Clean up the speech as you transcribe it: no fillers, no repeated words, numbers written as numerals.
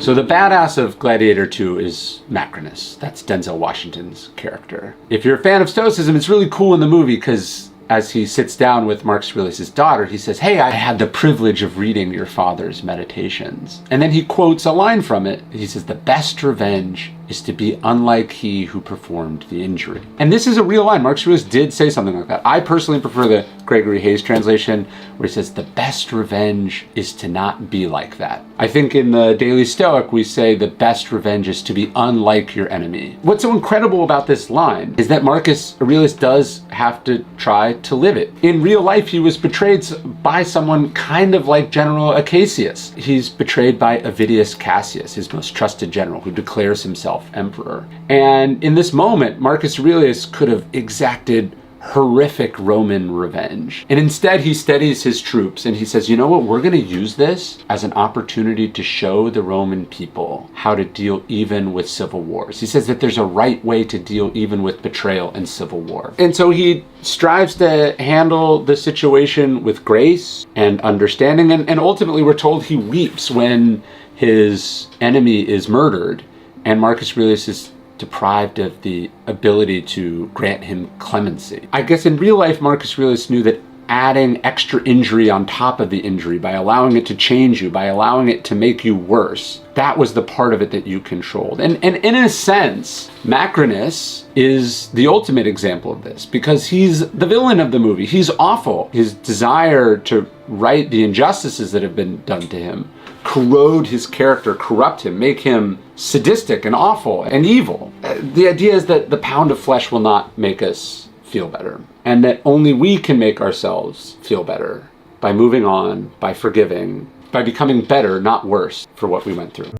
So the badass of Gladiator 2 is Macrinus. That's Denzel Washington's character. If you're a fan of Stoicism, it's really cool in the movie because as he sits down with Marcus Aurelius' daughter, he says, "Hey, I had the privilege of reading your father's meditations." And then he quotes a line from it. He says, "The best revenge is to be unlike he who performed the injury." And this is a real line. Marcus Aurelius did say something like that. I personally prefer the Gregory Hayes translation, where he says, "The best revenge is to not be like that." I think in the Daily Stoic, we say the best revenge is to be unlike your enemy. What's so incredible about this line is that Marcus Aurelius does have to try to live it. In real life, he was betrayed by someone kind of like General Acacius. He's betrayed by Avidius Cassius, his most trusted general, who declares himself emperor. And in this moment, Marcus Aurelius could have exacted horrific Roman revenge. And instead he steadies his troops and he says, you know what, we're gonna use this as an opportunity to show the Roman people how to deal even with civil wars. He says that there's a right way to deal even with betrayal and civil war. And so he strives to handle the situation with grace and understanding, and ultimately we're told he weeps when his enemy is murdered and Marcus Aurelius is deprived of the ability to grant him clemency. I guess in real life, Marcus Aurelius knew that adding extra injury on top of the injury, by allowing it to change you, by allowing it to make you worse, that was the part of it that you controlled. And in a sense, Macrinus is the ultimate example of this, because he's the villain of the movie. He's awful. His desire to right the injustices that have been done to him corrode his character, corrupt him, make him sadistic and awful and evil. The idea is that the pound of flesh will not make us feel better, and that only we can make ourselves feel better by moving on, by forgiving, by becoming better, not worse, for what we went through.